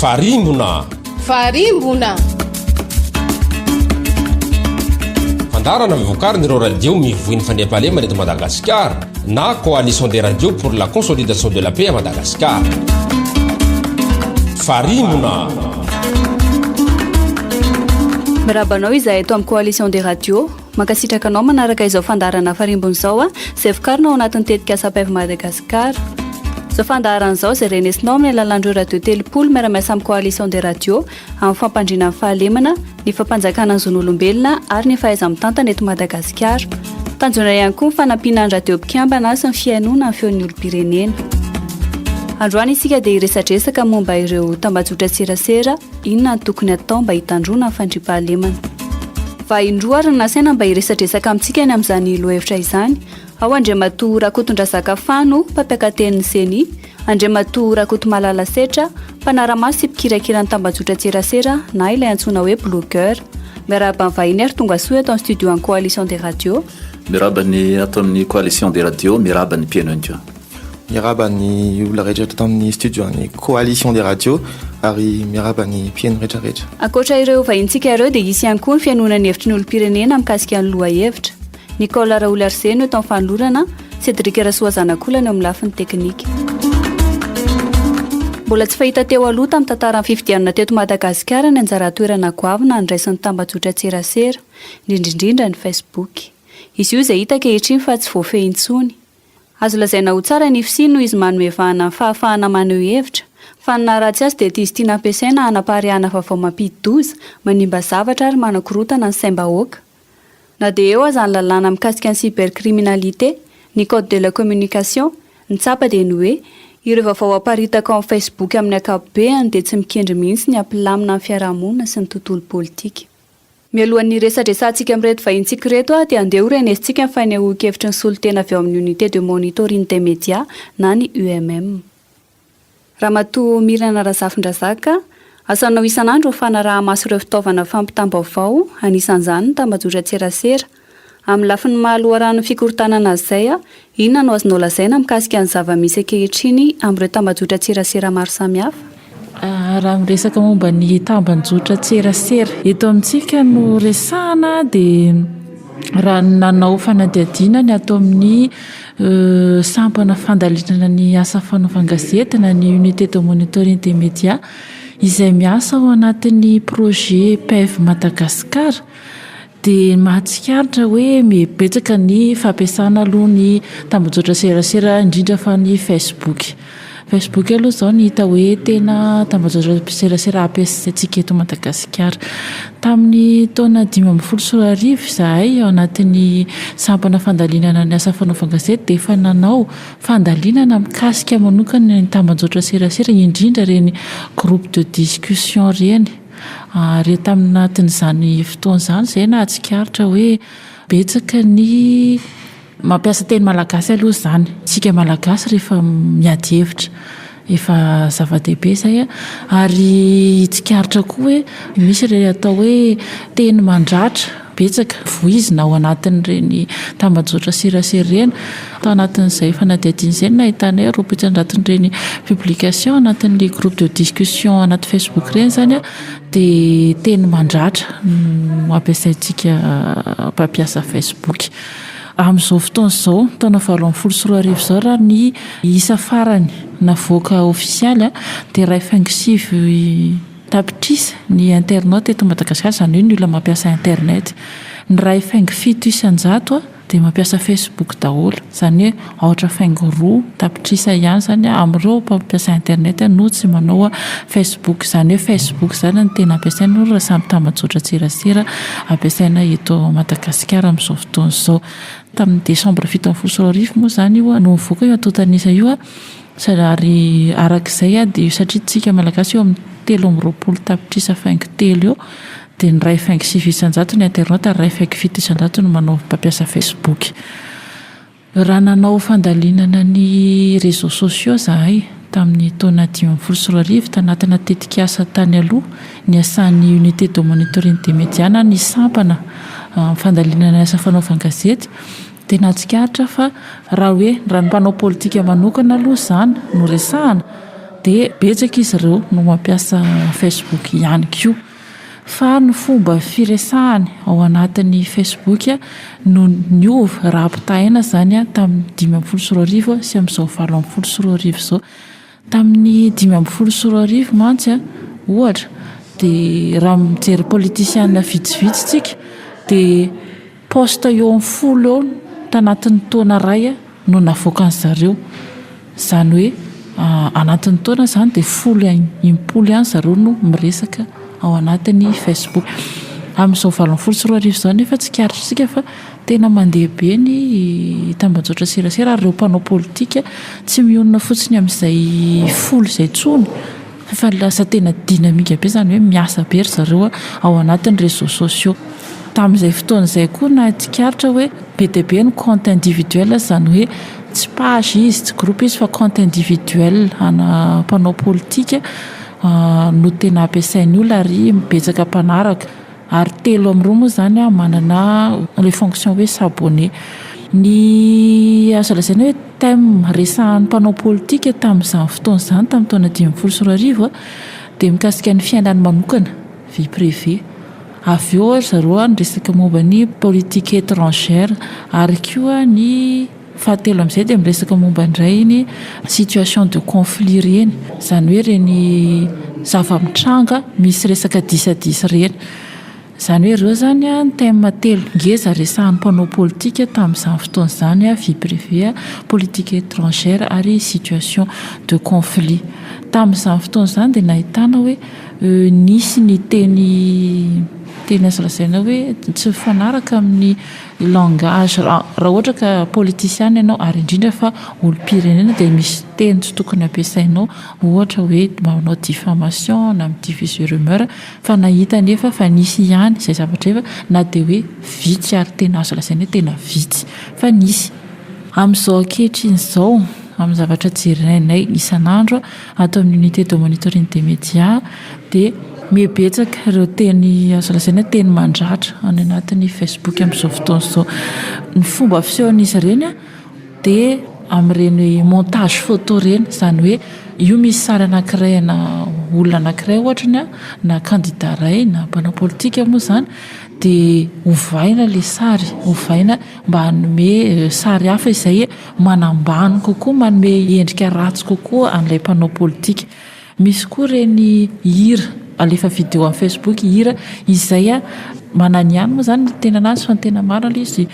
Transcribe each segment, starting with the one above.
Farimbona fandarana mivoakariny ireo radio mivoiny fandriam-pahalema eto Madagasikara na coalition des radios pour la consolidation de la paix à Madagascar. Farimbona mirabanao izahay eto amin'ny coalition des radios mankasitraka anao manaraka izao fandarana farimbona izao izay vokarina ao anatin'ny tetika sapaivo Madagasikara. Izao fandarana izao izay renesinao amin'ny alalandreo radio telopolo miara-miasa amin'ny coalition des radios amin'ny fampandriana amin'ny fahalemana, ny fampanjakana ny zon'olombelona ary ny fahaiza-mitantana eto Madagasikara. Tanjona ihany koa ny fanampiana ny radio mpikambana sy ny fiainoana amin'ny feon'ny olom-pirenena. Androany isika dia hiresadresaka momba ireo tambajotra serasera, inona ny tokony atao mba hitandrona ny fandriam-pahalemana. Vahindroa ary nasaina mba hiresadresaka amintsika ny amin'izany lohahevitra izany. Ao Andriamatoa Rakotondrazaka Fano, mpampiakaten'ny Seni, Andriamatoa Rakoto Malala Setra, mpanara-maso sy mpikirakira ny tambajotra serasera na ilay antsoina hoe blogueur. Miarahaba ny vahiny ary tonga soa atao amin'ny studio amin'ny coalition des radios. Miarahaba ny atao amin'ny coalition des radios, miarahaba ny mpiaino anjo. Miarahaba ny olona rehetra atao amin'ny studio amin'ny coalition des radios ary miarahaba ny mpiaino rehetrarehetra. Ankoatra ireo vahintsika ireo dia isy ihany koa ny fianonana ny hevitry ny olom-pirenena mikasika ny lohahevitra. Nicole Raoul Arsène eto amin'ny fanolorana, Cédric Rasoazanakolana eo amin'ny lafiny teknika. Mbola tsy fahita teo aloha tamin'ny tantaran'ny fifidianana teto Madagasikara ny anjara toerana goavana ny raisin'ny tambajotra serasera, indrindrindra ny Facebook. Izy io izay hita ankehitriny fa tsy voafehy intsony. Azo lazaina ho tsara ny fisiany noho izy manomevahana ny fahafahana maneho hevitra, fa ny ratsy azy dia izy tiana ampiasaina hanapariahana vaovao mampidi-doza, manimba zavatra ary manakorotana ny saim-bahoaka. Na dia eo aza ny lalàna mikasika ny cybercriminalité, ny code de la communication, ny tsapa dia ny hoe ireo vaovao aparitaka ao amin'ny Facebook amin'ny ankapobeny dia tsy mikendry mihitsy ny ampilamina amin'ny fiarahamonina sy ny tontolo politika. Mialohan'ny resadresantsika amin'ireto vahintsika reto dia andeha ho renesintsika ny fanehoan-kevitry ny solotena avy ao amin'ny unité de monitoring des médias na ny UMM. Ramatoa Mirana Razafindrazaka, asanao isan'andro ny fanaraha-maso ireo fitaovana fampitam-baovao, anisan'izany ny tambajotra serasera. Amin'ny lafiny mahaloharano ny fikorotanana izay, inona no azonao lazaina mikasika ny zava-misy ankehitriny amin'ireo tambajotra serasera maro samihafa? Raha miresaka momba ny tambajotra serasera eto amintsika no resahana dia raha nanao fanadihadiana ny atao amin'ny sampana fandalinana ny asa fanaovan-gazety na ny unité de monitoring des médias izay miasa ao anatin'ny projet PEV Madagasikara dia mahatsikaritra hoe mibetsaka ny fampiasana aloha ny tambajotra serasera indrindra fa ny Facebook aloha izao ny hita hoe tena tambajotra serasera ampiasaintsika eto Madagasikara. Tamin'ny taona 2014 izahay ao anatin'ny sampana fandalinana ny asa fanaovan-gazety dia efa nanao fandalinana mikasika manokana ny tambajotra serasera indrindra reny groupe de discussion reny. Rehefa taminatin'izany fotoan'izany izay nahatsikaritra hoe betsaka ny mampiasa teny malagasy aloha izany. Isika malagasy rehefa miady hevitra efa zava-dehibe izay ary tsikaritra koa hoe misy ireo atao hoe teny mandratra betsaka voizina ao anatin'ireny tambajotra serasera ireny. Tao anatin'izay fanadihadiana izay nahitana roapitra anatin'ireny publication anatin'ilay groupe de discussion anaty Facebook ireny izany dia teny mandratra ampiasaintsika mpampiasa Facebook. Amin'izao fotoan'izao taona 2024 izao raha ny isa farany navoaka ofisialy dia 2.5 tapitrisa ny internet eto Madagasikara, izany hoe ny olona mampiasa internet. Ny 2.7 isan-jato dia mampiasa Facebook daholo, izany hoe 2.2 tapitrisa ihany izany amin'ireo mampiasa internet no tsy manao Facebook, izany hoe Facebook izany ny tena ampiasaina raha samy tambajotra serasera ampiasaina eto Madagasikara amin'izao fotoan'izao. Tamin'ny Desambre 2024 moa izany io no mivoaka io atotanisa io ary arak'izay dia satria tsika malagasy eo amin'ny 3.20 tapitrisa faingo telo eo dia ny 2.6 isan-jato ny internet ary 2.7 isan-jato no manao mpampiasa Facebook. Raha nanao fandalinana ny réseaux sociaux zahay tamin'ny taona 2024 tanatina tetikasa tany aloha ny asan'ny unité de monitoring des médias ny sampana fandalinana asa fanaovan-gazety dia nahatsikaritra fa raha ny mpanao politika manokana aloha izany no resahana dia betsaka izy ireo no mampiasa Facebook ihany koa. Fa ny fomba firesahany ao anatin'ny Facebook no niova raha ampitahaina zany tamin'ny 2024 sy amin'izao 2024 zao. Tamin'ny 2024 mantsy ohatra dia raha mijery politisiana vitsivitsitsika dia posta eo amin'ny 10 eo tanatin'ny taona iray no navoaka an'zareo. Zany hoe anatin'ny taona zany dia 10 ihany zareo no miresaka ao anatin'ny Facebook. Amin'izao 2024 zao nefa tsy karitritsika fa tena mandeha be ny tambajotra serasera ary ireo mpanao politika tsy mionona fotsiny amin'izay 10 izay tsony fa lasa tena dinamika be, zany hoe miasa be ry zareo ao anatin'ny réseaux sociaux. Tamin'izay fotoana izay koa na tsikaritra hoe be dia be ny compte individuel, zany hoe tsy page izy tsy groupe izy fa compte individuel ana mpanao politika no tena ampiasain'ny olona ary betsaka mpanaraka ary 3 amby 2 moa zany manana les fonctions hoe s'abonner. Ny azo lazaina hoe thème resahan'ny mpanao politika tamin'izany fotoana izany tamin'ny taona 2024 dia mikasika ny fiainany manokana vie privée. Avy eo zareo ny resaka momba ny politique étrangère ary koa ny fahatelo amin'izay dia miresaka momba indray ny situation de conflit reny, zany hoe reny zava-mitranga misy resaka disadisa reny. Zany hoe ireo zany ny thème telo ngeza resahan'ny mpanao politika tamin'izany fotoana izany vie privée, politique étrangère ary situation de conflit. Tamin'izany fotoana izany dia nahitana hoe nisy ny teny azo lazaina hoe tsy mifanaraka amin'ny langage raha ohatra ka politisiana ianao ary indrindra fa olom-pirenena dia misy teny tsy tokony ampiasainao, ohatra hoe manao diffamation na midiffuser rumeur, fa nahita nefa fa nisy ihany izay zavatra efa na dia hoe vitsy ary tena azo lazaina hoe tena vitsy fa nisy. Amin'izao ankehitriny izao amin'ny zavatra jerenay isan'andro atao amin'ny unité de monitoring des médias dia mibetsaka ireo teny azo lazaina teny mandratra any anatin'ny Facebook amin'izao fotoana izao. Ny fomba fisehoan'izy ireny dia amin'ireny montage photo reny, zany hoe io misy sary anankiray na olona anankiray ohatra na candidat iray na mpanao politika moa zany dia ovaina ilay sary, ovaina mba hanome sary hafa izay manambany kokoa, manome endrika ratsy kokoa an'ilay mpanao politika. Misy koa reny hira alefa video amin'ny Facebook, hira izay manany ihany moa zany tena anazy fa ny tena marina izy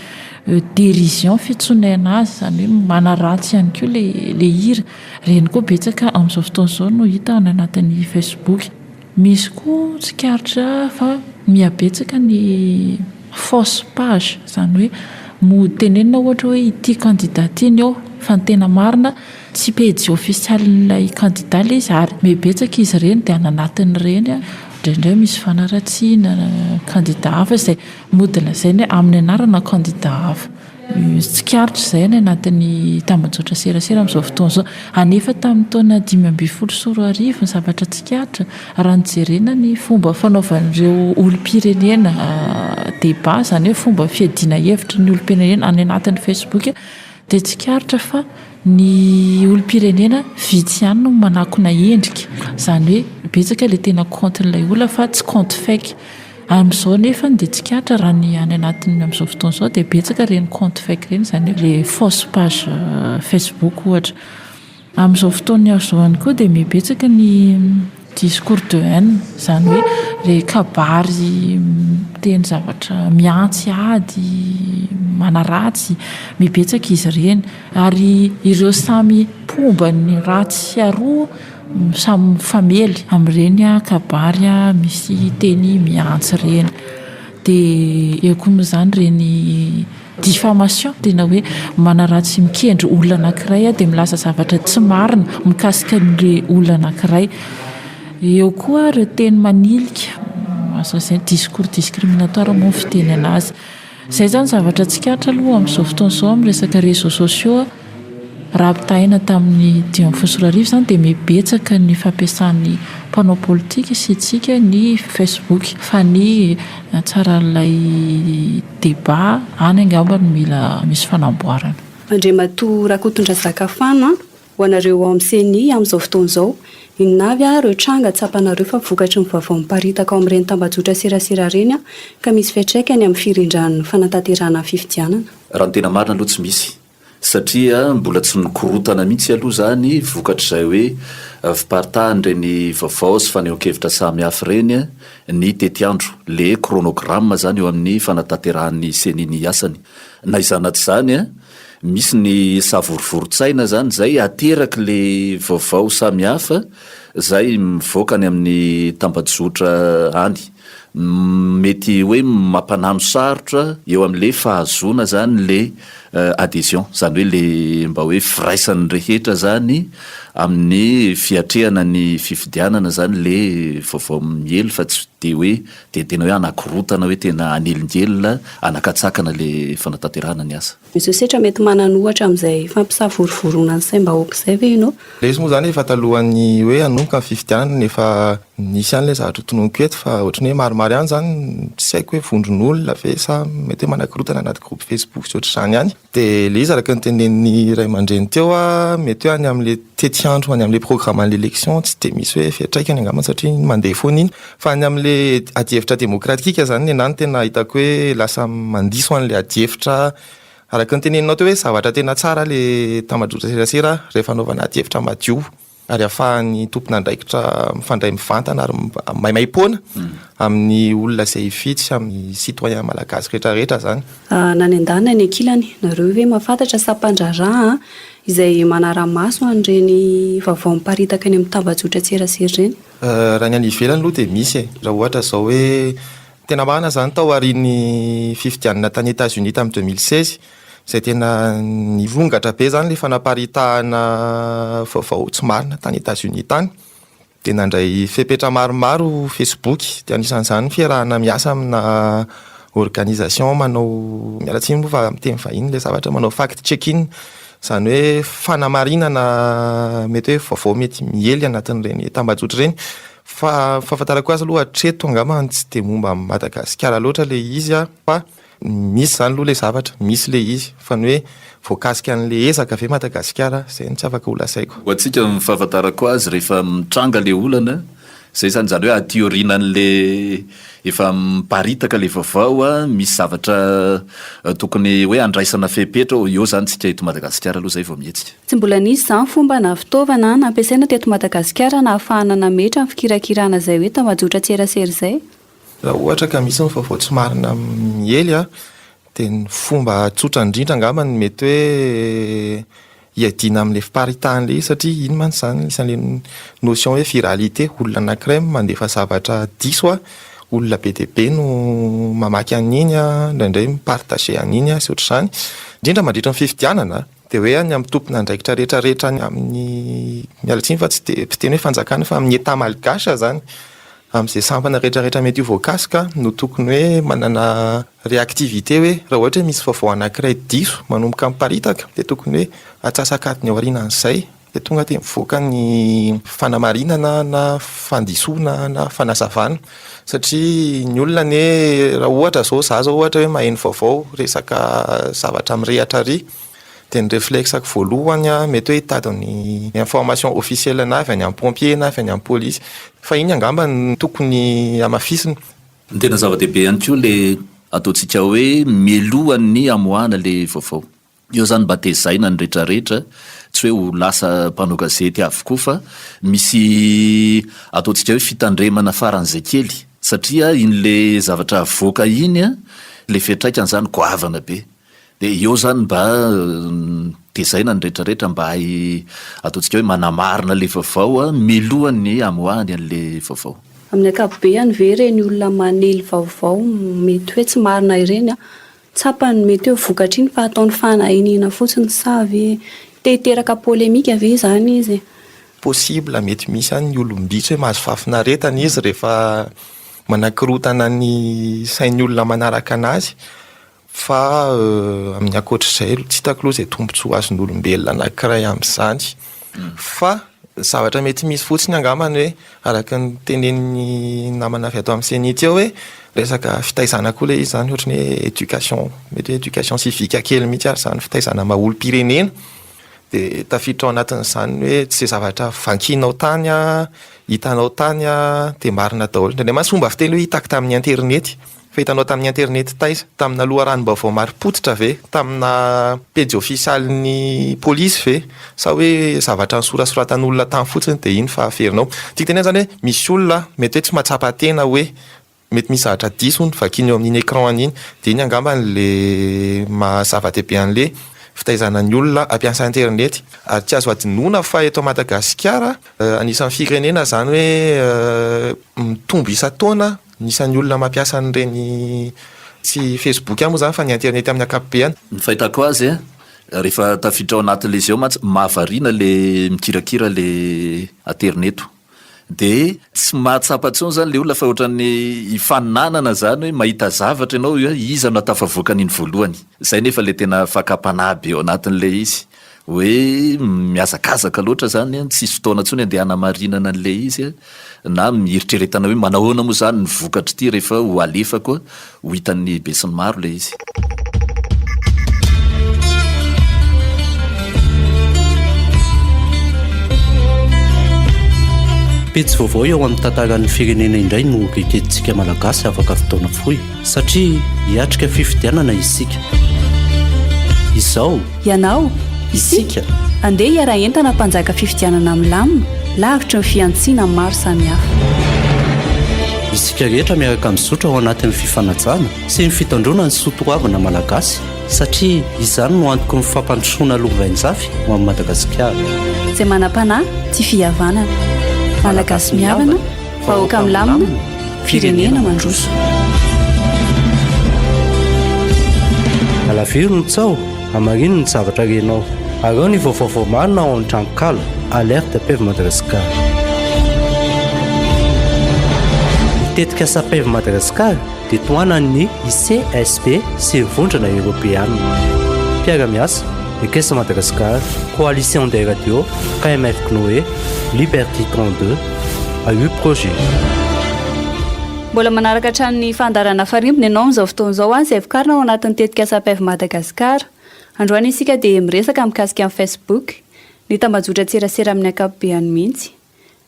dérision fitsonaina azy, zany hoe manaratsy ihany koa le hira reny koa betsaka amin'izao fotoana izao no hita any anatin'ny Facebook. Misy koa tsikaritra fa mihabetsaka ny fausse page, zany hoe mo tenenina ohatra hoe ity candidat iny eo fa ny tena marina tsy page official n'ilay candidat ilay izy ary mibetsaka izy ireny dia ananatiny ireny indraindray misy fanaratsiana candidat hafa izay mody lazaina amin'ny anarana candidat hafa. Tsikaritra izay ny anatin'ny tambajotra serasera amin'izao fotoana izao. Anefa tamin'ny taona 2024 ny zavatra tsikaritra raha nijerena ny fomba fanaovan'ireo olom-pirenena débat, zany hoe fomba fiadiana hevitra ny olom-pirenena any anatin'ny Facebook dia tsikaritra fa ny olom-pirenena vitsy ihany no manakona endrika, zany hoe betsaka ilay tena compte n'ilay olona fa tsy compte fake. Amin'izao nefa dia tsikaritra raha ny any anatin'ny amin'izao fotoana izao dia betsaka reny compte fake reny, zany hoe le fausse page Facebook ohatra. Amin'izao fotoana izao ihany koa dia mibetsaka ny discours de haine, zany hoe le kabary teny zavatra miantsy ady manaratsy, mibetsaka izy ireny ary ireo samy pomba ny ratsy aroa samy famely amin'ireny kabary misy teny miantsy ireny. Dia eo koa moa zany reny diffamation, tena hoe manaratsy mikendry olona anankiray dia milaza zavatra tsy marina mikasika n'ilay olona anankiray. Eo koa ireo teny manilika, azo lazaina discours discriminatoire moa fiteny anazy. Izay zany zavatra tsikaritra aloha amin'izao fotoana izao amin'ny resaka réseaux sociaux. Raha ampitahaina tamin'ny 2024 zany dia mibetsaka ny fampiasan'ny mpanao politika sy tsika ny Facebook, fa ny tsaran'ilay débat any angamba no mila misy fanamboarana. Andriamatoa Rakotondrazakafana ho anareo ao amin'ny CNI amin'izao fotoana izao. Inonavy ireo tranga tsapanareo fa vokatry ny vaovao miparitaka ao amin'ireny tambazotra serasera reny ka misy fiantraikany amin'ny firindran'ny fanatanterahana fifidianana. Raha ny tena marina aloha tsy misy satria mbola tsy nikorotana mihitsy aloha zany vokatr' izay hoe fiparitahan ireny vaovao sy fanehoan-kevitra samihafa ireny ny tetiandro le chronogramme zany eo amin'ny fanatanterahany CNI asany. Na izany aty zany misy ny savorovorotsaina zany zay ateraky le vaovao samihafa zay mivoaka any amin'ny tambajotra any. Mety hoe mampanano sarotra eo amin'le fahazona zany le adhésion zany hoe le mba hoe firaisan'ny rehetra zany amin'ny fiatrehana ny fifidianana zany le vaovao miely fa tsy de hoe de tena hoe anakorotana hoe tena anelingelina anakatsakana le fanatanterahana ny asa. Misy setra mety manano ohatra amin'izay fampisavorovoroana ny saim-bahoaka izay ve ianao? Le izy moa zany efa talohan'ny hoe hanomboka ny fifidianana nefa nisy an'ilay zavatra tononoko eto fa ohatrany hoe maromaro ihany zany tsy haiko hoe vondron'olona ve sa mety hoe manakorotana anaty groupe Facebook sy ohatr'izany ihany. De le izy araka ny tenen'ny ray aman-dreny teo mety hoe any amin'le tetiandro any amin'le programme l'élection tsy de misy hoe fiatraikany angamba satria mandeha foana iny fa any amin'le adievitra demokratika zany ny anany tena hitako hoe lasa mandiso an'le adievitra araka ny teneninao teo hoe zavatra tena tsara le tambazotra serasera rehefa anaovana adievitra madio ary ahafahan'ny tompon'andraikitra mifandray mivantana ary maimaimpona amin'ny olona izay hifidy amin'ny citoyen malagasy rehetrarehetra zany. Nany an-dana ny ankilany nareo hoe mahafantatra sampan-draharaha izay manara-maso an'ireny vaovao miparitaka any amin'ny tambazotra serasera ireny. Raha ny any ivelany aloha dia misy raha ohatra izao hoe tena marina zany tao aorian'ny fifidianana tany États-Unis tamin'ny 2016 izay tena nivongatra be zany le fanaparitahana vaovao tsy marina tany États-Unis tany dia nandray fepetra maromaro Facebook dia anisan'izany fiarahana miasa amina organisation manao mialatsiny moa fa amin'ny teny vahiny le zavatra manao fact check-in zany hoe fanamarinana mety hoe vaovao mety miely anatin'ireny tambazotra ireny fa fahafantarako azy aloha hatreto angamba tsy de momba Madagasikara loatra le izy fa misy zany aloha le zavatra misy le izy fa ny hoe voakasika an'le ezaka ve Madagasikara zay ny tsy afaka ho lasaiko. Ho antsika ny fahafantarako azy rehefa mitranga le olana zay zany hoe atiorinan'le efa miparitaka le vaovao misy zavatra tokony hoe andraisana fepetra eo zany tsika eto Madagasikara aloha zay vao mihetsika. Tsy mbola nisy zany fomba na fitaovana nampiasaina teto Madagasikara na ahafahana nametra amin'ny fikirakirana zay hoe tambazotra serasera zay. Raha ohatra ka misy ny vaovao tsy marina miely dia ny fomba tsotra indrindra angamba ny mety hoe hiadiana amin'le fiparitahan'le izy satria iny mantsy zany isan'le notion hoe viralité olona anankiray mandefa zavatra diso olona be dia be no mamaky an'iny indraindray mipartage an'iny sy ohatr'izany indrindra mandritra ny fifidianana dia hoe any amin'ny tompon'andraikitra rehetrarehetra any amin'ny mialatsiny fa tsy de teny hoe fanjakana fa amin'ny état malgache zany amin'izay sampana rehetrarehetra mety ho voakasika no tokony hoe manana réactivité hoe raha ohatra hoe misy vaovao anankiray diso manomboka miparitaka dia tokony hoe atsasakatiny ao aorianan'izay dia tonga dia mivoaka ny fanamarinana na fandisona na fanazavana satria ny olona ne raha ohatra zao zao ohatra hoe maheno vaovao resaka zavatra mirehatra ry dia ny réflexako voalohany mety hoe hitadiny information officielle na avy any amin'ny pompier na avy any amin'ny polisy fa iny angamba ny tokony amafisina. Ny tena zava-dehibe ihany koa le ataontsika hoe mialohan'ny amoahana le vaovao. Eo zany mba tezaina ny rehetrarehetra tsy hoe ho lasa mpanao gazety avokoa fa misy ataontsika hoe fitandremana faran'izay kely satria iny le zavatra avoaka iny le fiatraikany zany goavana be. Dia eo zany mba tezaina ny rehetrarehetra mba ataontsika hoe manamarina le vaovao mialohan'ny amoahany an'le vaovao. Amin'ny ankapobeny ve ireny olona manely vaovao mety hoe tsy marina ireny tsapany mety hoe vokatra iny fa ataony fanahiniana fotsiny savy te-hiteraka polémika ve zany izy? Possible mety misy any ny olom-bitsy hoe mahazo fafinaretana izy rehefa manakirotana ny sain'ny olona manaraka anazy fa amin'ny akoatr'izay tsy hitako aloha izay tombontsoa azon'ny olombelona anankiray amin'izany fa zavatra mety misy fotsiny angambany hoe araka ny tenen'ny namana avy ato amin'ny CNI eo hoe resaka fitaizana koa le izy zany ohatrany hoe éducation mety hoe éducation civique kely mihitsy ary zany fitaizana maha olo-pirenena de tafiditra ao anatin'izany hoe tsy zavatra vankinao tany a hitanao tany a de marina daholo ndrindray fomba fiteny hoe hitako tamin'ny internety fa hitanao tamin'ny internety taiza tamina loharanom-baovao mari-potitra ve tamina pejy ofisialin'ny polisy ve sa hoe zavatra nysorasoratan'olona tany fotsiny de iny fa averinao tia tena zany hoe misy olona mety hoe tsy mahatsapa-tena hoe mety misy zavatra diso ny vakiny eo amin'iny écran an'iny de iny angamba n'le mahazava-dehibe an'le fitaizana ny olona ampiasa internet ary tsy azo adinoina fa eto Madagasikara anisan'ny firenena zany hoe mitombo isa-taona nisan'ny olona mampiasa an'ireny tsy Facebook moa zany fa ny internet amin'ny ankapobeny. Ny fahitako azy rehefa tafiditra ao anatin'le izy eo mantsy mahavariana le mikirakira le interneto de tsy mahatsapa-tsony zany le olona fa ohatran'ny ifaninanana zany hoe mahita zavatra ianao iza no atafavoaka an'iny voalohany zay nefa le tena fakapanahy be ao anatin'le izy hoe miazakazaka loatra zany tsisy fotoana ntsony andeha hanamarinana an'le izy na mieritreretana hoe manahoana moa zany ny vokatra ity rehefa ho alefa koa ho hitan'ny be sy ny maro le izy. Petsy vaovao eo amin'ny tantaran'ny firenena indray no kekeditsika malagasy afaka fotoana fohy satria hiatrika fifidianana isika. Izao ianao isika andeha hiara-entana mpanjaka fifidianana milamina lavitra ny fiantsiana maro samihafa. Isika rehetra miaraka mizotra ao anatin'ny fifanajana sy ny fitandrona ny soatoavana malagasy satria izany no antoko ny fampandrosoana lovainjafy ho amin'ny Madagasikara. Izay manam-panahy tsy fihavanana. Malagasy mihavana, vahoaka milamina, firenena mandroso. Alaviro ny tsao, amarino ny zavatra renao. Arao ny vaovao marina ao amin'ny tranon-kalo, alerte PEV Madagasikara. Mitetika sa PEV Madagasikara dia toanan'ny ICSP sy ny vondrona Europeanina. Mpiara-miasa, Ekesa Madagascar, Coalition des radios, KMF Knoé, Liberty 32, AU Projet. Mbola manaraka hatrany fandarana farimbona ianao amin'izao fotoan'izao izay vokarina ao anatin'ny tetika SAPEV Madagasikara. Androany isika dia miresaka mikasika amin'ny Facebook, ny tambazotra tserasera amin'ny ankapobeny mihitsy.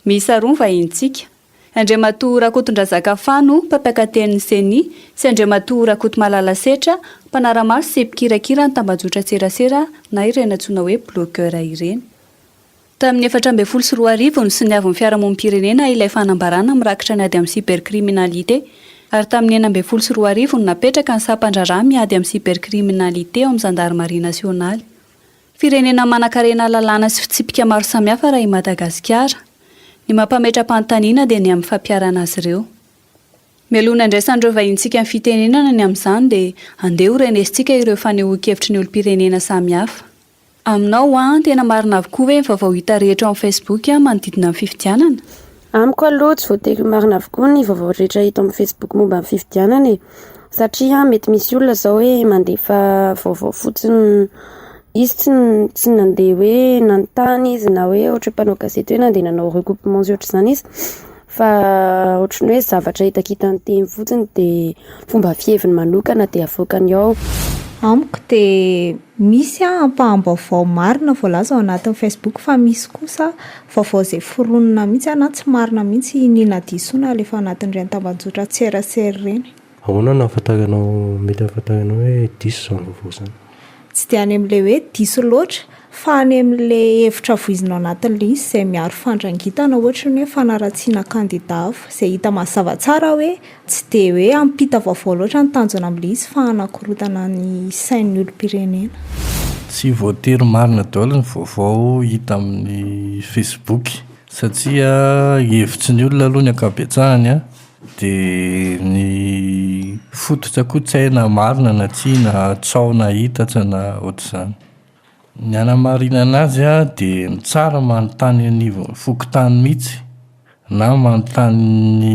Miisa roa ny vahintsika. Andriamatoa Rakotondrazaka Fano, mpampiakaten'ny Seni, sy Andriamatoa Rakoto Malala Setra, mpanara-maso sy mpikirakira ny tambazotra tserasera na ireny antsoina hoe bloqueur ireny. Tamin'ny 2014 sy ny avy ny fiarahamonim-pirenena ilay fanambarana mirakitra ny ady amin'ny cybercriminalité ary tamin'ny 2014 no napetraka ny sampandrarah miady amin'ny cybercriminalité ao amin'ny gendarmerie nationale. Firenena manan-karena lalàna sy fitsipika maro samihafa raha i Madagasikara. Ny mampametra-panontaniana dia ny amin'ny fampiarana azy ireo. Mialona indraisan'ireo vahintsika amin'ny fitenenana ny amin'izany dia andeha ho renesitsika ireo fanehoan-kevitry ny olom-pirenena samihafa. Aminao tena marina avokoa hoe vaovao hita rehetra amin'ny Facebook manodidina amin'ny fifidianana. Amiko aloha tsy voatery marina avokoa ny vaovao rehetra hita amin'ny Facebook momba amin'ny fifidianana satria mety misy olona zao hoe mandefa vaovao fotsiny izy tsy nandeha hoe nanontany izy na hoe ohatra mpanao gazety hoe nandeha nanao recoupement sy ohatra izany izy fa ohatra ny hoe zavatra hitakita ny teny fotsiny dia fomba fieviny manokana dia avoakany ao. Amiko dia misy ampaham-baovao marina voalaza ao anatin'ny Facebook fa misy kosa vaovao izay foronina mihitsy na tsy marina mihitsy nina disoina rehefa anatin'ireny tambazotra tserasera ireny. Ahoana no ahafantaranao mety ahafantaranao hoe diso izany vaovao izany? Tsy dia any amin'ilay hoe diso loatra fa any amin'ilay hevitra voizinao anatin'ilay izy izay miaro fandrangitana ohatra ny hoe fanaratsiana kandida hafa izay hita mazava tsara hoe tsy dia hoe ampita vaovao loatra ny tanjona amin'ilay izy fa anakorotana ny sain'ny olom-pirenena. Tsy voatery marina daholo ny vaovao hita amin'ny Facebook satria hevitry ny olona aloha ny ankabetsahany dia ny fototra kotsaina marina na tsiana tsaona hitatra na ohatr'izany. Ny anamarinana azy dia ny tsara manontany ny fokotany mihitsy na manontany ny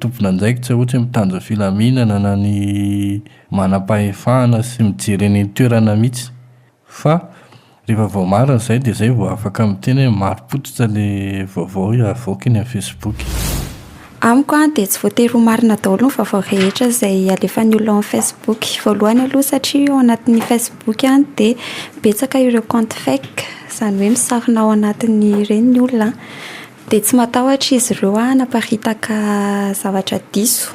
tompon'andraikitra ohatra mitandra filaminana na ny manam-pahefana sy mijery eny toerana mihitsy fa rehefa vao marina izay dia izay vao afaka miteny hoe mari-potitra ilay vaovao avoaka eny amin'ny Facebook. amiko dia tsy voatery ho marina daholo ny vaovao rehetra izay alefan'ny olona amin'ny Facebook. Voalohany aloha satria ao anatin'ny Facebook dia betsaka ireo compte fake, izany hoe misarona ao anatin'ny ireny ny olona, dia tsy matahotra izy ireo naparitaka zavatra diso.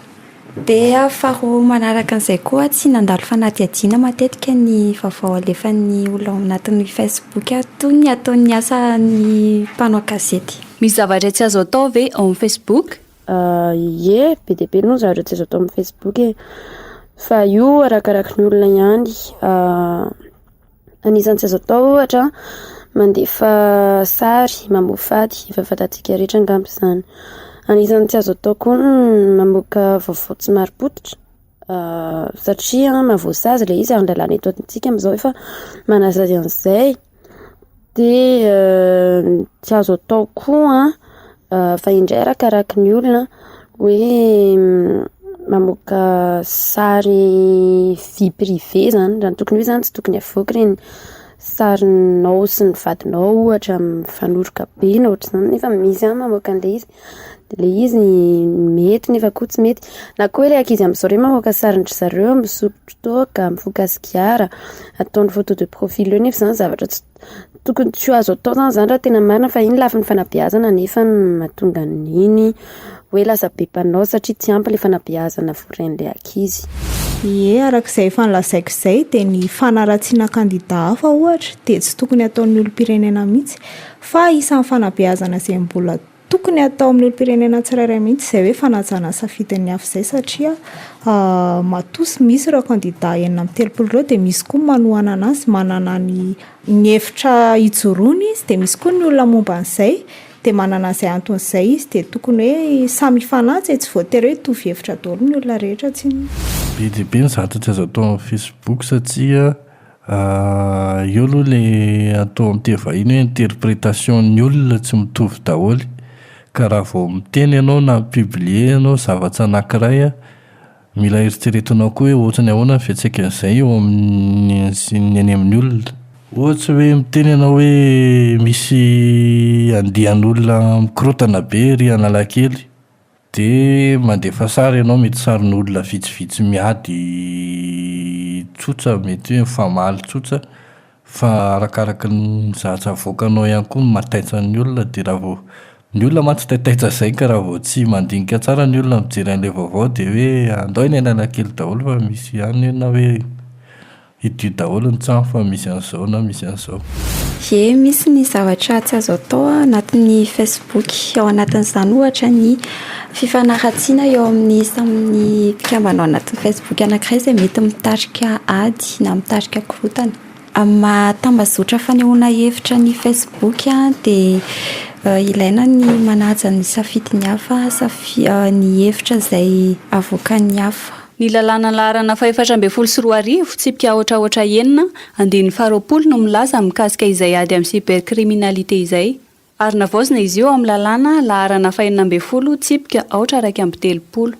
Dia faharoa manaraka an'izay koa tsy nandalo fanadihadiana matetika ny vaovao alefan'ny olona ao anatin'ny Facebook toy ny ataon'ny asa ny mpanao gazety. Misy zavatra tsy azo atao ve ao amin'ny Facebook? Ie, be dia be no zavatra tsy azo atao amin'ny Facebook fa io arakaraka ny olona ihany. Anisan'ny tsy azo atao ohatra mandefa sary mamofady, efa fantatsika rehetra angamba izany. Anisan'ny tsy azo atao koa mamoaka vaovao tsy mari-potitra satria mahavoasazy ilay izy ary ny lalàna eto antsika amin'izao efa manasazy an'izay. Dia tsy azo atao koa fa indray arakaraka ny olona hoe mamoaka sary vie privé zany, raha tokony hoe zany tsy tokony avoaka ireny sarinao sy ny vadinao ohatra mifanoroka be na ohatra izany, nefa misy mamoaka an'ilay izy. Ilay izy mety nefa koa tsy mety. Na koa ilay ankizy amin'izao ireny mamoaka sarindry zareo misotro toaka, mifoka sigara, ataony photo de profil eo, nefa izany zavatra tokony tsy azo atao zany raha tena marina fa iny lafin'ny fanabeazana nefa mahatonga n'iny hoe lasa be mpanao satria tsy ampy ilay fanabeazana voren'ilay ankizy. Ie, arak'izay efa nilazaiko izay dia ny fanaratsiana kandida hafa ohatra dia tsy tokony ataon'ny olom-pirenena mihitsy fa isan'ny fanabeazana izay mbola tokony atao amin'ny olom-pirenena tsirairay mihitsy izay hoe fanajana safidin'ny hafa izay satria matosy misy ireo kandida 9-10 ireo dia misy koa manohana anazy manana ny hevitra hijoroany izy dia misy koa ny olona momba an'izay dia manana izay anton'izay izy dia tokony hoe samy fanaja tsy voatery hoe hitovy hevitra daholo ny olona rehetra tsy be dia be ny zavatra tsy azo atao amin'ny Facebook satria eo aloha ilay atao amin'ny tevahiny hoe interprétation ny olona tsy mitovy daholo. Ka raha vao miteny ianao na publier ianao zavatra anankiray mila eritreretinao koa hoe ohatrany ahoana ny fiantsaikan'izay eo amin'ny any amin'ny olona. Ohatra hoe miteny ianao hoe misy andian'olona mikorotana be ry Analakely dia mandefa sary ianao mety sarin'olona vitsivitsy miady tsotra, mety hoe mifamaly tsotra fa arakaraka ny zavatra avoakanao ihany koa mataitsa ny olona. Dia raha vao ny olona matsy taitaitsa izay ka raha vao tsy mandinika tsara ny olona mijery an'ilay vaovao dia hoe andao ny Analakely daholo fa misy ihany na hoe idio daholo ny trano fa misy an'izao na misy an'izao. Ie, misy ny zavatra tsy azo atao anatin'ny Facebook. Ao anatin'izany ohatra ny fifanaratsiana eo amin'ny samy mpikambanao anatin'ny Facebook anankiray izay mety mitarika ady na mitarika korotana. Mahatambazotra fanehoana hevitra ny Facebook dia ilaina ny manaja ny safidin'ny hafa, ny hevitra izay avoakan'ny hafa. Ny lalàna laharana fa 724 tsipika ohatraohatra enina andiny 20 no milaza mikasika izay ady amin'ny cybercriminalité izay. Ary navaozina izy io amin'ny lalàna laharana fa 40 tsipika 830.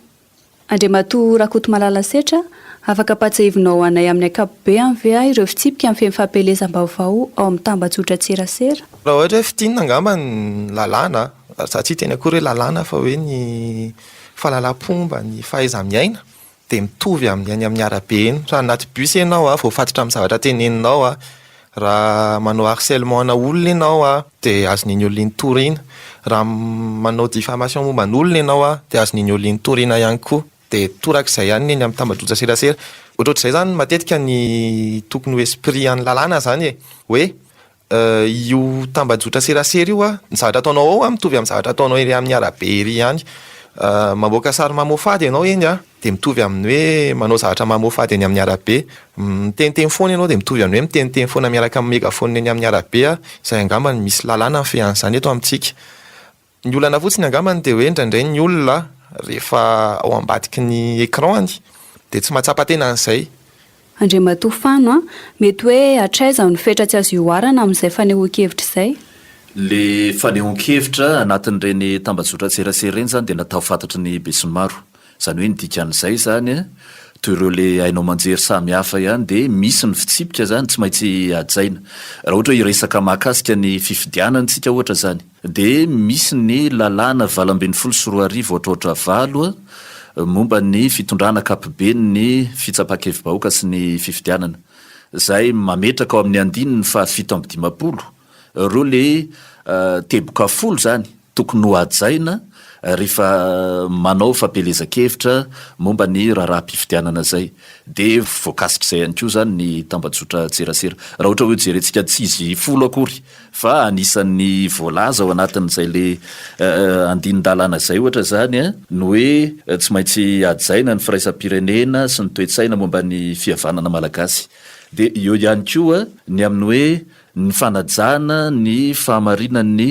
Andriamatoa Rakoto Malalasetra, afaka patsahivinao anay amin'ny ankapobeny ve ireo fitsipika amin'ny fifampelezam-baovao ao amin'ny tambazotra Tserasera. Raha ohatra hoe fitinina angamba ny lalàna, satsia tena akory hoe lalàna fa hoe ny fahalalam-pomba, ny fahaiza-miaina dia mitovy amin'ny amin'ny arabe eny. Raha anaty bus ianao voafatotra amin'ny zavatra teneninao raha manao harcèlement na olona ianao dia azon'iny olona iny toriana. Raha manao diffamation momba ny olona ianao dia azon'iny olona iny toriana ihany koa. Dia torak'izay ihany eny amin'ny tambazotra Serasera. Ohatrohatr'izay zany matetika ny tokony ho esprit any lalàna zany hoe io tambazotra Serasera io ny zavatra ataonao ao mitovy amin'ny zavatra ataonao ery amin'ny arabe ery ihany. Mamoaka sary mamofady ianao eny dia mitovy amin'ny hoe manao zavatra mamofady eny amin'ny arabe. Miteniteny foana ianao dia mitovy amin'ny hoe miteniteny foana miaraka amin'ny mégaphone eny amin'ny arabe. Izay angamba misy lalàna ny fehan'izany eto amintsika. Ny olana fotsiny angamba dia hoe indraindray ny olona rehefa ao ambadiky ny écran dia tsy mahatsapa tena an'izay. Andriamatoa Fano mety hoe hatraiza ny fetra tsy azo ioarana amin'izay fanehoan-kevitra izay. Le fanehoan-kevitra anatin'ireny tambazotra Tserasera ireny zany dia natao fantatry ny be sy ny maro. Izany hoe ny dikan'izay zany toy ireo le hainao manjery samy hafa ihany de misy ny fitsipika zany tsy maintsy ajaina raha ohatra hoe iresaka mahakasika ny fifidianantsika ohatra zany de misy ny lalàna 20 ohatraohatra valo momba ny fitondrana kapobeny ny fitsapakevim-bahoaka sy ny fifidianana zay mametraka ao amin'ny andininy fa 7 reo le teboka folo zany tokony ho ajaina rehefa manao fampelezakevitra momba ny raharaha-pifidianana zay de voakasika izay ihany koa zany ny tambajotra tserasera raha ohatra hoe jerentsika tsy izy folo akory fa anisan'ny voalaza ao anatin'izay le andinin-dalàna zay ohatra zany no hoe tsy maintsy ajaina ny firaisam-pirenena sy ny toetsaina momba ny fihavanana malagasy de eo ihany koa ny amin'ny hoe ny fanajana ny fahamarinan'ny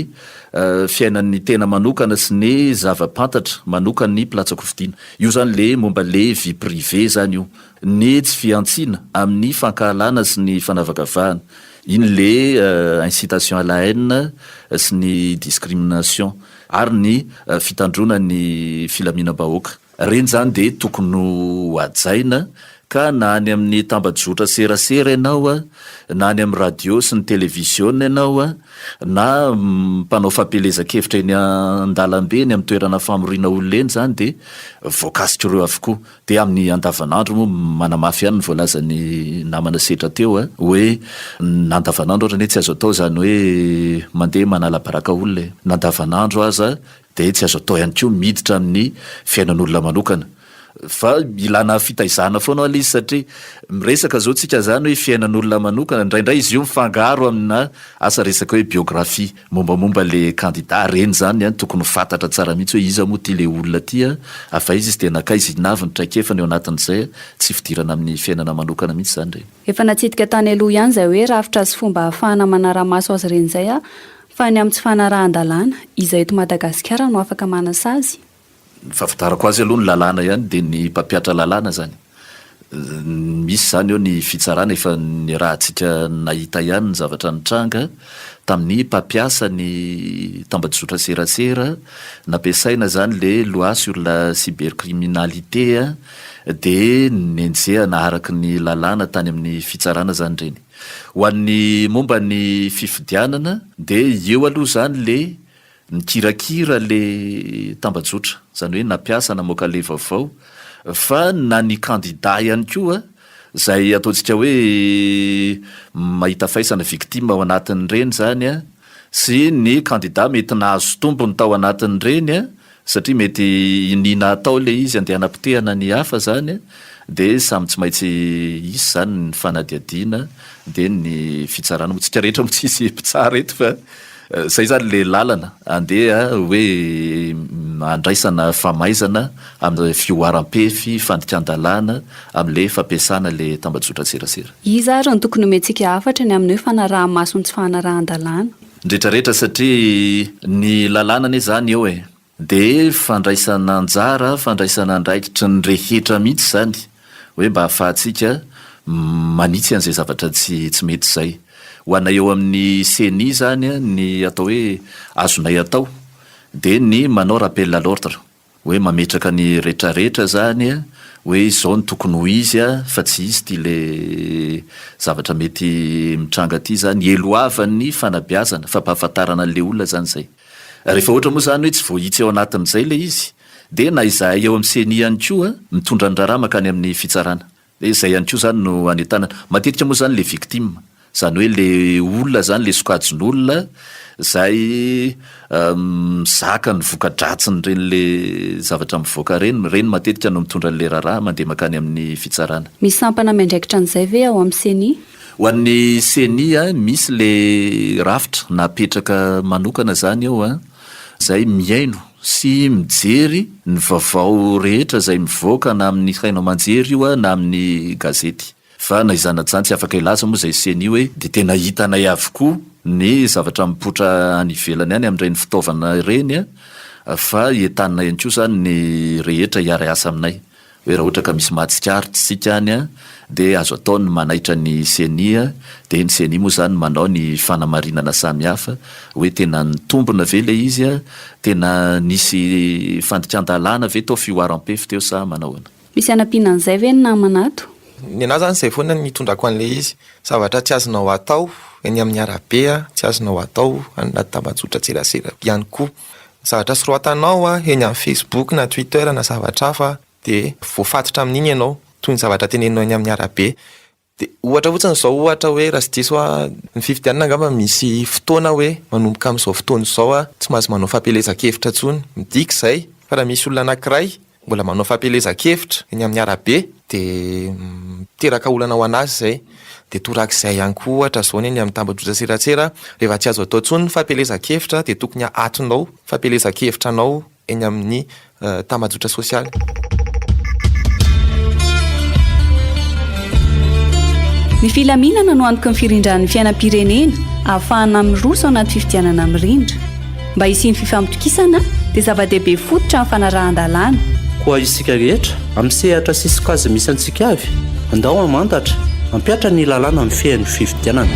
fiainan'ny tena manokana sy ny zava-pantatra manokana ny platsako fidiana io zany le momba le vie privé zany io ny tsy fiantsina amin'ny fankahalana sy ny fanavakavahana iny le incitation à la haine sy ny discrimination ary ny fitandrona ny filaminam-bahoaka reny zany de tokony ho ajaina ka na any amin'ny tambajotra serasera ianao na any amin'ny radio sy ny televiziona ianao na mpanao fampelezakevitra eny an-dalambe ny amin'ny toerana famorina olona eny zany de voakasika ireo avokoa de amin'ny andavanandro moa manamafy ihany ny voalazany namana setra teo hoe nandavanandro ohatra ny tsy azo atao zany hoe mandeha manala-baraka olona nandavanandro aza de tsy azo atao ihany koa miditra amin'ny fiainan'olona manokana fa ilana fitaizana foana izy satria miresaka zao tsika zany hoe fiainan'olona manokana indraindray izy io mifangaro amina asa resaka hoe biografia mombamomba le candidat reny zany tokony fantatra tsara mihitsy hoe iza moa ty le olona tya afa izy tena kaizy navy ny traikefany eo anatin'izay tsy fidirana amin'ny fiainana manokana mihitsy zany reny efa natsidika tany aloha ihany zay hoe rafitra sy fomba ahafahana manara-maso azy reny zay fa ny amin'ny tsy fanarahan-dalàna izay eto Madagasikara no afaka manasa azy fahafantarako azy aloha ny lalàna ihany de ny mpampiatra lalàna zany misy zany eo ny fitsarana efa ny raha tsika nahita ihany ny zavatra nitranga tamin'ny mpampiasa ny tambajotra serasera nampiasaina zany le loi sur la cybercriminalité de nenjehana araky ny lalàna tany amin'ny fitsarana zany reny ho an'ny momba ny fifidianana de eo aloha zany le nikirakira le tambajotra zany hoe nampiasa namoaka le vaovao fa na ny candidat ihany koa zay ataontsika hoe mahita faisana victime ao anatin'ireny zany sy ny candidat mety nahazo tombony tao anatin'ireny satria mety inina atao le izy andeha hanapitehana ny hafa zany de samy tsy maintsy isy zany ny fanadiadiana de ny fitsarana moa tsika rehetra mo tsy isy mpitsara eto fa zay zany le lalana andeha hoe andraisana famaizana amin'ny fioaram-pefy fandikan-dalàna amin'le fampiasana le tambajotra serasera iza ary ny tokony omentsika hafatra ny amin'ny hoe fanaraha-maso ny tsy fanarahan-dalàna ndretrarehetra satria ny lalàna ane zany eo de fandraisana anjara fandraisana andraikitry ny rehetra mihitsy zany hoe mba ahafahantsika manitsy an'izay zavatra tsy mety zay ho ana eo amin'ny CENI zany ny atao hoe azonay atao de ny manao rappel à l'ordre hoe mametraka ny rehetrarehetra zany hoe izao ny tokony ho izy fa tsy izy ty le zavatra mety mitranga ty zany eloavany fanabeazana fampahafantarana an'le olona zany zay rehefa ohatra moa zany hoe tsy voahitsy eo anatin'izay le izy de na izahay eo amin'ny CENI ihany koa mitondra ny raharaha makany amin'ny fitsarana de izay ihany koa zany no anentanana matetika moa zany le victime zany hoe le olona zany le sokajin'olona zay mizaka ny voka-dratsiny reny le zavatra mivoaka reny matetika no mitondra n'le raharaha mandeha makany amin'ny fitsarana misy sampana miandraikitra an'izay ve ao amin'ny CENI ho an'ny CENI misy le rafitra napetraka manokana zany eo zay miaino sy mijery ny vaovao rehetra zay mivoaka na amin'ny hainao manjery io na amin'ny gazety fa na izana zany tsy afaka ilaza moa zay CENI hoe de tena hitanay avokoa ny zavatra mipotra any ivelany any amin'ireny fitaovana reny fa entanina ihany koa zany ny rehetra hiara asa aminay hoe raha ohatra ka misy mahatsikaritsika any de azo atao ny manaitra ny CENI de ny CENI moa zany manao ny fanamarinana samihafa hoe tena nitombona ve le izy tena nisy fandikan-dalàna ve tao fioaram-pefy teo sa manahoana misy anampianan'izay ve ny namanato? Ny anazy zany izay foana nitondrako an'ilay izy zavatra tsy azonao atao eny amin'ny arabe tsy azonao atao anaty tambazotra tserasera ihany koa. Zavatra soroatanao eny amin'ny Facebook na Twitter na zavatra hafa dia voafatotra amin'iny ianao toy ny zavatra teneninao eny amin'ny arabe. Dia ohatra fotsiny izao ohatra hoe raha sy diso ny fifidianana angamba misy fotoana hoe manomboka amin'izao fotoana izao tsy mahazo manao fampelezan-kevitra intsony midika izay fa raha misy olona anankiray mbola manao fampelezan-kevitra eny amin'ny arabe dia miteraka olana ho anazy izay dia torak'izay ihany koa ohatra izao eny amin'ny tambazotra tserasera rehefa tsy azo atao intsony fampelezan-kevitra dia tokony atonao fampelezan-kevitra anao eny amin'ny tambazotra sosialy. Ny filaminana no antoka ny firindran'ny fiainam-pirenena ahafahana miroso anaty fifidianana mirindra mba hisiany fifampitokisana dia zava-dehibe fototra amin'ny fanarahan-dalàna. Koa isika rehetra amin'ny sehatra sy sokazy misy antsika avy andao amantatra mampiatra ny lalàna amin'ny fiain'ny fifidianana.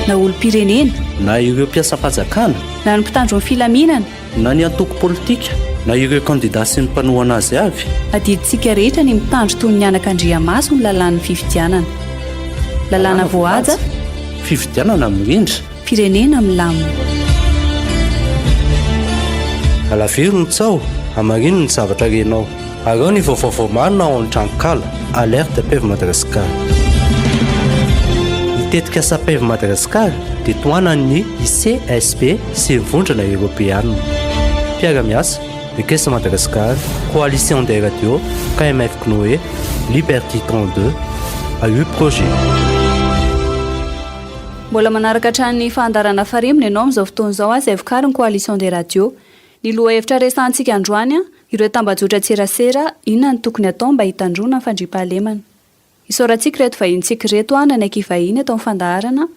Na olom-pirenena na ireo mpiasam-panjakana na ny mpitandro ny filaminana na ny antoko politika na ireo kandida sy ny mpanohana azy avy adidintsika rehetra ny mitandro toy ny anak'Andriamaso ny lalàn'ny fifidianana. Lalàna voahaja, fifidianana mirindra, firenena milamina. Alaviro ny tsao, amarino ny zavatra renao. Arao ny vaovao marina ao an-tranokala, alerte PEV Madagasikara. Itetika sa PEV Madagasikara dia toanan'ny ICSP sy vondrona Europeanina. Mpiara-miasa, Ekesa Madagasikara, Coalition des radios, KMF Knoé, Liberté 32, AU Projet. Mbola manaraka hatrany fandarana farimina ianao amin'izao fotoana izao izay vokarin'ny Coalition des radios. Ny loha hevitra resantsika androany ireo tambazotra tserasera inona ny tokony atao mba hitandrona ny fandriampahalemana. Isaorantsika reto vahintsika reto nanaiky vahiny atao amin'ny fandaharana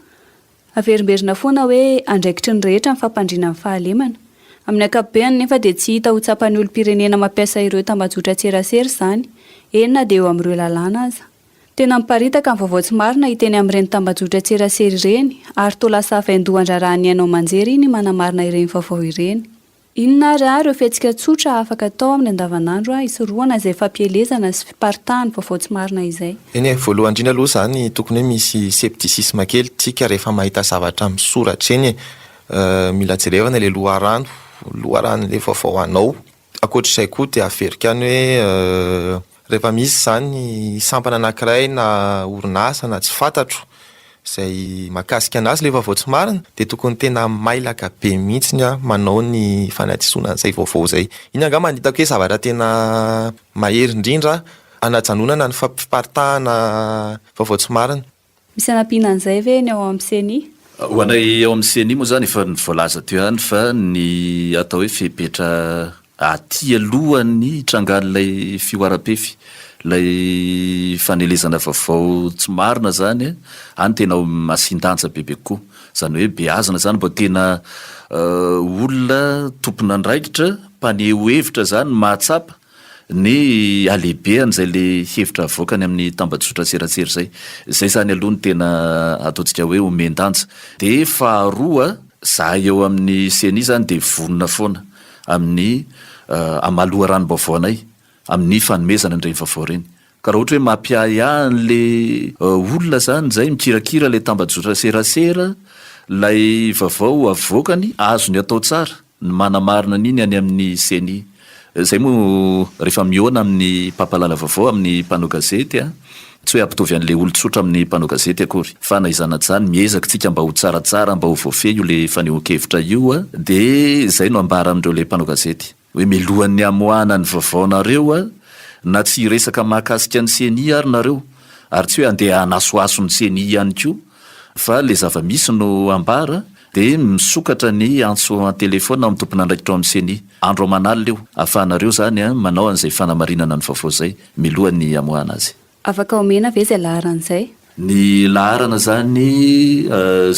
averimberina foana hoe andraikitry ny rehetra ny fampandriana amin'ny fahalemana. Amin'ny ankapobeny nefa dia tsy hita ho tsapan'ny olom-pirenena mampiasa ireo tambazotra tserasera izany, enina dia eo amin'ireo lalàna aza. Tena miparitaka amin'ny vaovao tsy marina hiteny amin'ireny tambazotra tserasera ireny ary toa lasa hafaindohan-drarahany ianao manjery ny manamarina ireny vaovao ireny. Inona ary ireo fihetsika tsotra afaka atao amin'ny andavanandro hisorohana izay fampielezana sy fiparitahany vaovao tsy marina izay. Eny voalohany indrindra aloha izany tokony hoe misy septisisme kely tsika rehefa mahita zavatra misoratra eny mila jerevana ilay loharan'ilay vaovao anao. Ankoatr'izay koa dia averika any hoe rehefa misy izany sampana anankiray na orinasa na tsy fantatro izay mahakasika anazy ilay vaovao tsy marina dia tokony tena mailaka be mihitsy manao ny fanadisona an'izay vaovao izay. Iny angamba manditako hoe zavatra tena mahery indrindra anajanonana ny fiparitahana vaovao tsy marina. Misy anampianan'izay ve ny ao amin'ny CNI? Ho anay ao amin'ny CNI moa zany efa voalaza teo ihany fa ny atao hoe fepetra aty alohan'ny trangan'ilay fioaram-pefy ilay fanelezana vaovao tsy marina zany any tena masindanja bebe koa zany hoe beazana zany mba tena olona tompona andraikitra mpaneho hevitra zany mahatsapa ny alehibean'izay le hevitra avoakany amin'ny tambazotra tserasera zay zany aloha ny tena ataontsika hoe omendanja. De faharoa za eo amin'ny CNI zany de vonona foana amin'ny amaloha ranom-baovao anay amin'ny fanomezana an'ireny vaovao reny. Ka raha ohatra hoe mampiay an'le olona zany zay mikirakira le tambazotra serasera lay vaovao avoakany azony atao tsara ny manamarina an'iny any amin'ny CNI. Zay moa rehefa mihoana amin'ny mpampalala vaovao amin'ny mpanao gazety tsy hoe ampitovy an'le olon-tsotra amin'ny mpanao gazety akory fa na izana zany miezaka tsika mba ho tsaratsara mba ho voafehy io le fanehoan-kevitra io de zay no ambara amindreo le mpanao gazety hoe milohan'ny amoana ny vaovaonareo na tsy resaka mahakasika ny CNI ary nareo ary tsy hoe andeha anasoaso ny CNI ihany koa fa le zava-misy no ambara de misokatra ny antso an-telefona amin'ny tompona andraikitra amin'ny CNI andro aman'alina eo ahafahanareo zany manao an'izay fanamarinana ny vaovao zay milohan'ny amoana azy. Afaka omena ve izay laharan'izay? Ny laharana zany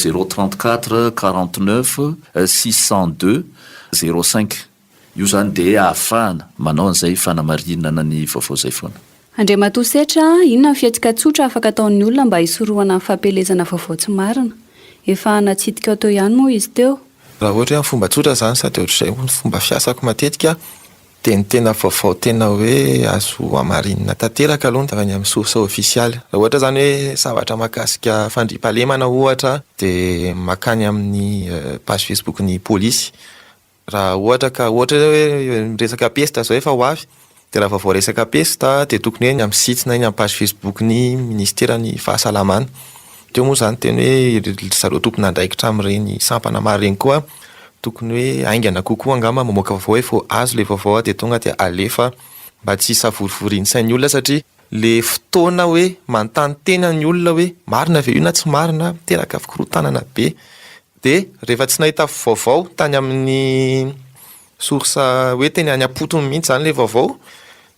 034 49 602 05 io zany de ahafahana manao an'izay fanamarinana ny vaovao zay foana. Andriamatoa Setra, inona ny fihetsika tsotra afaka ataon'ny olona mba hisorohana amin'ny fampelezana vaovao tsy marina? Efa natsitika teo ihany moa izy teo? Raha ohatra hoe fomba tsotra zany sady ohatr'izay fomba fiasako matetika tena vaovao tena hoe azo amarinina tanteraka aloha de avy amin'ny source officialy. Raha ohatra zany hoe zavatra mahakasika fandriampahalemana ohatra de makany amin'ny page Facebook ny polisy. Raha ohatra hoe resaka pesta zao efa ho avy de raha vaovao resaka pesta de tokony hoe ny amin'ny sitsina iny amin'ny page Facebook ny ministera ny fahasalamana. Teo moa zany teny hoe zareo tompona andraikitra amin'ireny sampana maro reny koa tokony hoe aingana kokoa angamba mamoaka vaovao hoe fo azo le vaovao de tonga de alefa mba tsy savorivoriny sain'ny olona satria le fotoana hoe manontany tena ny olona hoe marina ve io na tsy marina teraka fikorotanana be. De rehefa tsy nahita vaovao tany amin'ny source hoe teny any apotony mihitsy zany le vaovao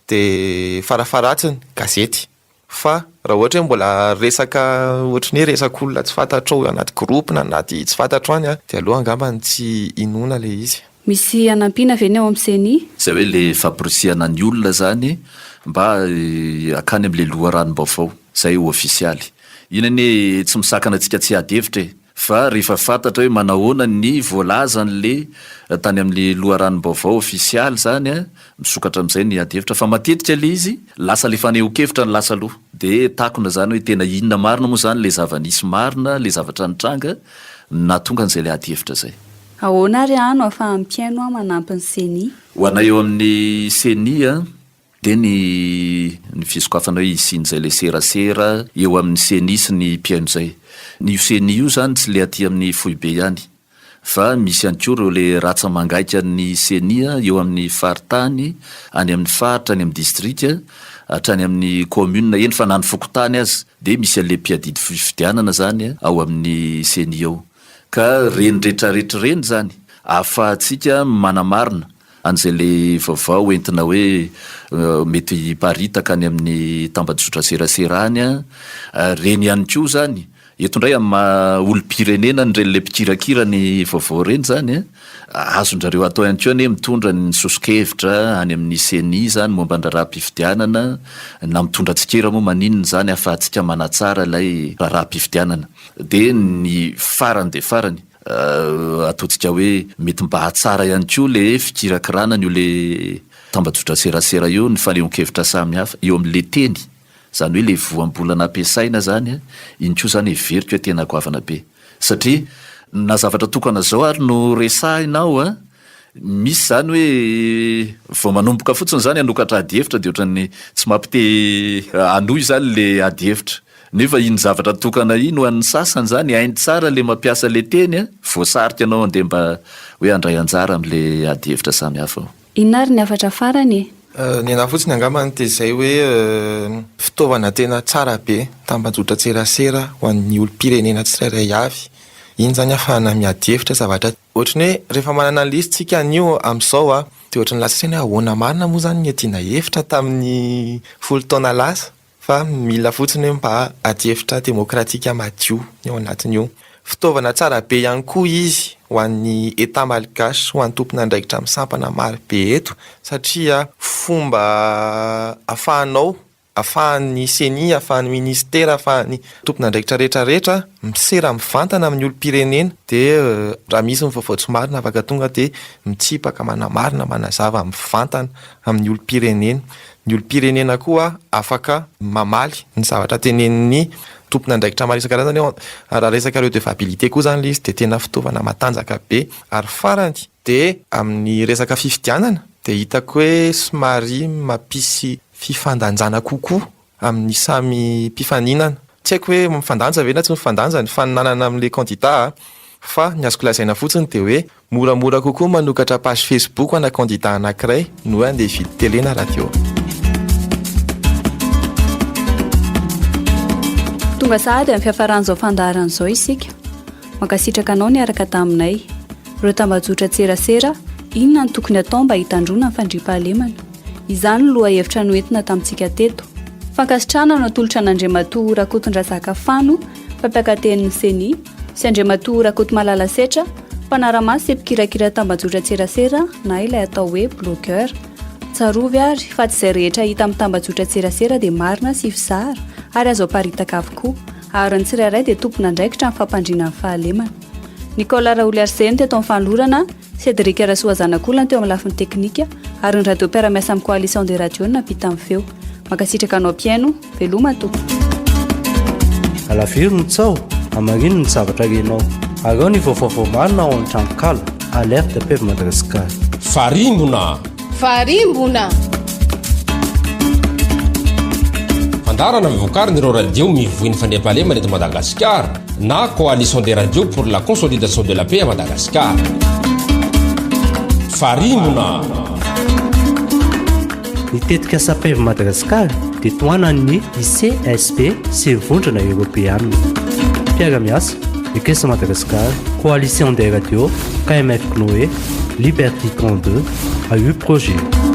de farafaratsiny gazety. Fa raha ohatra hoe mbola resaka ohatrany hoe resaka olona tsy fantatrao anaty groupe na anaty tsy fantatro any de aloha angambany tsy inona le izy. Misy anampiana ve ny ao amin'ny CENI? Zay hoe le famporisihana ny olona zany mba akany amin'le loharanom-baovao zay ofisialy. Inany tsy misakana antsika tsy adevitra fa rehefa fantatra hoe manahoana ny voalazan'le tany amin'le loharanom-baovao ofisialy zany misokatra amin'izay ny adevitra fa matetika le izy lasa le faneho-kevitra ny lasa aloha de takona zany hoe tena inona marina moa zany le zava-nisy marina le zavatra nitranga na tonga an'izay le adevitra zay. Ahoana ary ano afa ampiaino a manampy ny CENI? Ho anay eo amin'ny CENI de ny fisokafana hoe isin'izay le serasera eo amin'ny CENI sy ny mpiaino zay. Ny CENI io zany tsy le aty amin'ny foibe ihany fa misy ihany koa reo le ratsa mangaika ny CENI eo amin'ny faritany, any amin'ny faritra, any amin'ny distrika, hatrany amin'ny commune eny fa na ny fokotany azy de misy an'le mpiadidy fifidianana zany ao amin'ny CENI ao. Ka reny rehetrarehetra reny zany ahafahantsika manamarina an'izay le vaovao entina hoe mety paritaka any amin'ny tambazotra serasera any reny ihany koa zany eto indray amin'ny olo-pirenena nyreny le mpikirakira ny vaovao reny zany azondrareo atao ihany koa ny mitondra ny sosokevitra any amin'ny CENI zany momba ndraraha-pifidianana na mitondra tsikera moa maninona zany ahafahantsika manatsara ilay raha-pifidianana de ny farany de farany ataontsika hoe mety mba hatsara ihany koa le fikirakirana ny io le tambazotra serasera io ny fanehoan-kevitra samy hafa eo amin'le teny zany hoe le voam-bolana ampiasaina zany iny koa zany everiko hoe tena goavana be satria na zavatra tokana zao ary no resahinao misy zany hoe vao manomboka fotsiny zany anokatra adihevitra de ohatrany tsy mampite anoy zany le adihevitra nefa iny zavatra tokana iny ho an'ny sasany zany hainy tsara le mampiasa le teny voasarika anao andeha mba hoe andray anjara amin'le adihevitra samy hafa ao. Inona ary ny afatra farany? Ny anahy fotsiny angambany de zay hoe fitaovana tena tsara be tambazotra tserasera ho an'ny olo-pirenena tsirairay avy. Iny zany ahafahana miadihevitra zavatra ohatrany hoe rehefa manana lisy tsika anio amin'izao de ohatrany lasa saina ahoana marina moa zany ny adiana hevitra tamin'ny 10 taona lasa fa mila fotsiny hoe mba adihevitra demokratika madio ny ao anatin'io. Fitaovana tsara be ihany koa izy ho an'ny État malgache ho an'ny tompona andraikitra amin'ny sampana maro be eto satria fomba ahafahan'ny CENI, ahafahan'ny ministera, ahafahan'ny tompona andraikitra rehetrarehetra misera mivantana amin'ny olo-pirenena de raha misy ny vaovao tsy marina afaka tonga de mitsipaka manamarina manazava mivantana amin'ny olo-pirenena. Ny olo-pirenena koa afaka mamaly ny zavatra tenenin'ny tompona andraikitra maro isan-karazany raha resaka redevabilité koa zany le izy de tena fitaovana matanjaka be ary farany de amin'ny resaka fifidianana de hitako hoe somary mampisy fifandanjana kokoa amin'ny samy mpifaninana. Tsy haiko hoe mifandanja ve na tsy mifandanja ny faninanana amin'le candidat fa ny azoko lazaina fotsiny de hoe moramora kokoa manokatra page Facebook ana candidat anankiray no hoe andeha hividy télé na radio. Tonga sahady amin'ny fiafaran'izao fandaharan'izao isika mankasitraka anao ny araka taminay ireo tambazotra tserasera inona ny tokony atao mba hitandrona ny fandriampahalemana. Izany no loha hevitra noentina tamintsika teto. Fankasitrana no atolotra an'Andriamatoa Rakotondrazaka Fano fampiakaten'ny CENI sy Andriamatoa Rakoto Malalasetra mpanara-masy sy mpikirakira tambazotra tserasera na ilay atao hoe blogueur. Tsarovy ary fa tsy izay rehetra hita amin'ny tambazotra tserasera dia marina sy fizara ary azo aparitaka avokoa ary ny tsirairay dia tompona andraikitra amin'ny fampandriana ny fahalemana. Nicolas Raouli Arsène teto amin'ny fanolorana, Cédric Rasoazanakolana teo amin'ny lafiny teknika ary ny radio mpiaramiasa amin'ny coalition des radios nampita amin'ny feo makasitraka anao mpiaino veloma tompoko alaviro ny tsao amarino ny zavatra renao ary ao ny vaovao marina ao an-tranokala alerte peve Madagasikara farimbona fandarana mivokarina ireo radio mivoiny fandriam-pahalemana eto Madagasikara na coalition des radios pour la consolidation de la paix à Madagascar. Farimbona nitetika sapeve Madagasikara dia toanan'ny ICSP sy vondrona Europeanina. Mpiara-miasa Ekesa Madagasikara, Coalition des radios, KMF Cnoé, Liberty 32, AU Projet.